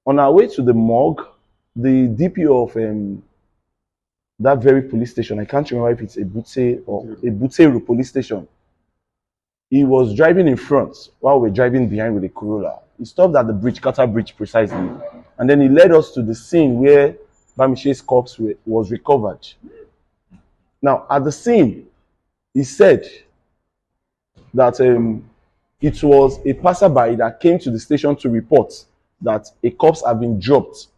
On our way to the morgue, the DPO of that very police station, I can't remember if it's a Bute or a Buteru police station, he was driving in front while we're driving behind with a Corolla. He stopped at the bridge, Qatar Bridge precisely, and then he led us to the scene where Bamise's corpse was recovered. Now, at the scene, he said that it was a passerby that came to the station to report that a corpse had been dropped.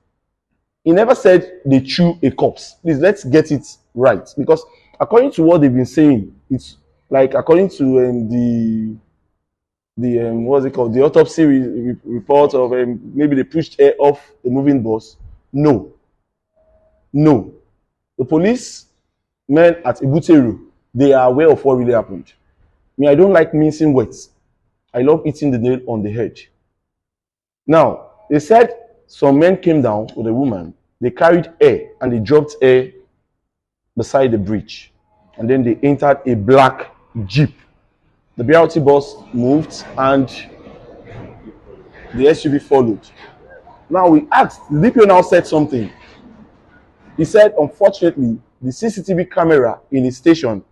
He never said they threw a corpse. Please, let's get it right, because according to what they've been saying, it's like according to what's it called, the autopsy report of maybe they pushed air off the moving bus. No, the police men at Ibuteru, they are aware of what really happened. I don't like mincing words. I love hitting the nail on the head. Now, they said some men came down with a woman. They carried air and they dropped air beside the bridge. And then they entered a black Jeep. The BRT bus moved and the SUV followed. Now we asked, the DPO now said something. He said, unfortunately, the CCTV camera in his station,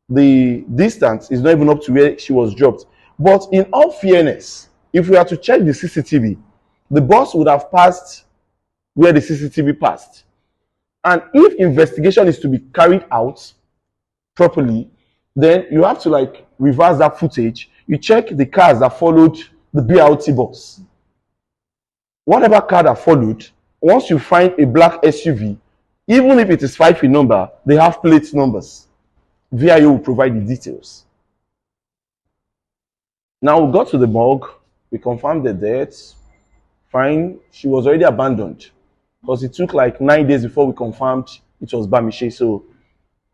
the distance is not even up to where she was dropped. But in all fairness, if we are to check the CCTV, the bus would have passed where the CCTV passed. And if investigation is to be carried out properly, then you have to like reverse that footage. You check the cars that followed the BRT bus. Whatever car that followed, once you find a black SUV, even if it is 5 in number, they have plate numbers. VIO will provide the details. Now we got to the morgue, we confirmed the death. Fine, she was already abandoned because it took like 9 days before we confirmed it was Bamise. So,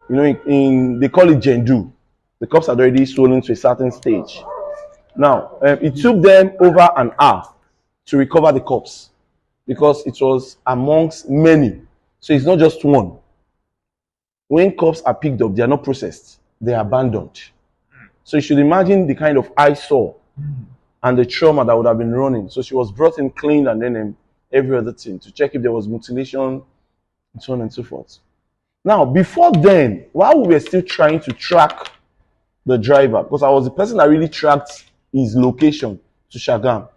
you know, they call it Gendu. The corpse had already swollen to a certain stage. Now, it took them over an hour to recover the corpse because it was amongst many. So it's not just one. When corpses are picked up, they are not processed. They are abandoned. So you should imagine the kind of eyesore and the trauma that would have been running. So she was brought in, cleaned, and then every other thing to check if there was mutilation, and so on and so forth. Now, before then, while we were still trying to track the driver, because I was the person that really tracked his location to Shagam,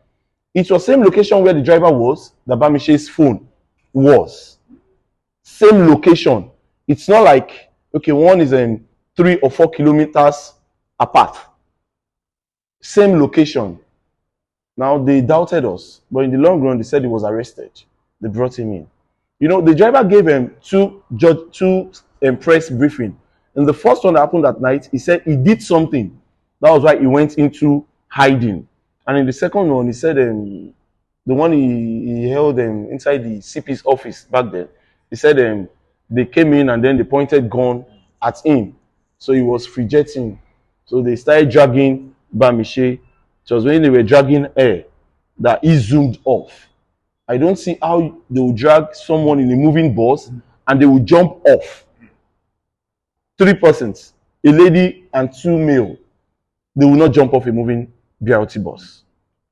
it was same location where the driver was, that Bamise's phone was. Same location. It's not like, okay, one is 3 or 4 kilometers apart. Same location. Now, they doubted us, but in the long run, they said he was arrested. They brought him in. You know, the driver gave him two press briefing. In the first one that happened that night, he said he did something. That was why he went into hiding. And in the second one, he said the one he held inside the CP's office back then, he said they came in and then they pointed gun at him. So he was free-jetting. So they started dragging Bamise. It was when they were dragging her that he zoomed off. I don't see how they will drag someone in a moving bus and they will jump off. 3 persons, a lady and 2 male. They will not jump off a moving BRT bus.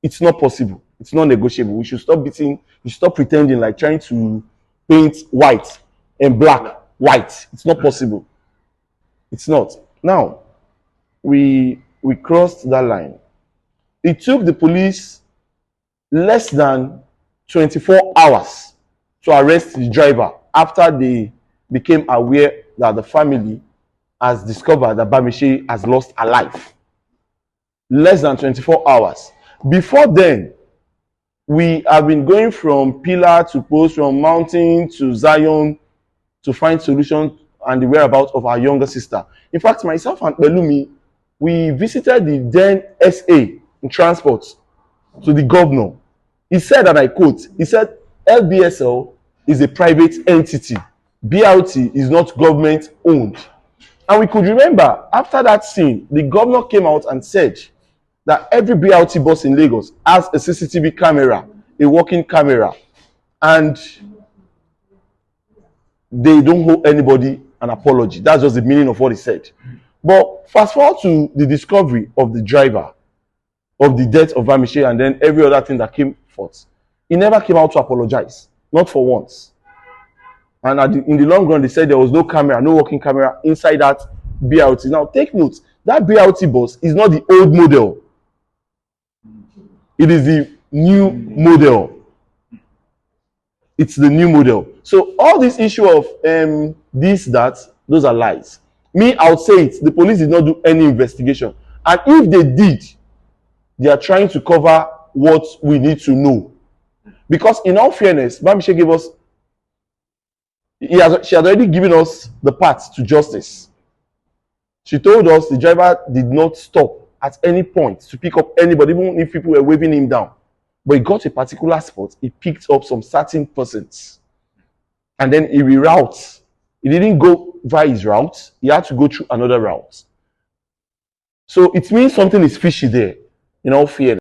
It's not possible. It's not negotiable. We should stop pretending like trying to paint white and black white. It's not possible. It's not. Now, we crossed that line. It took the police less than 24 hours to arrest the driver after they became aware that the family has discovered that Bamise has lost her life. Less than 24 hours. Before then, we have been going from pillar to post, from mountain to Zion to find solutions and the whereabouts of our younger sister. In fact, myself and Belumi, we visited the then SA in transport to the governor. He said, and I quote, he said, LBSL is a private entity. BRT is not government owned. And we could remember, after that scene, the governor came out and said that every BRT bus in Lagos has a CCTV camera, a working camera, and they don't owe anybody an apology. That's just the meaning of what he said. But fast forward to the discovery of the driver, of the death of Bamise, and then every other thing that came forth. He never came out to apologize, not for once. And in the long run, they said there was no camera, no working camera inside that BRT. Now, take note, that BRT bus is not the old model. It is the new model. It's the new model. So all this issue of this, that, those are lies. Me, I would say it. The police did not do any investigation. And if they did, they are trying to cover what we need to know. Because in all fairness, Bamise gave us, she had already given us the path to justice. She told us the driver did not stop at any point to pick up anybody, even if people were waving him down. But he got a particular spot, he picked up some certain persons. And then he reroutes. He didn't go via his route, he had to go through another route. So it means something is fishy there, in all fairness.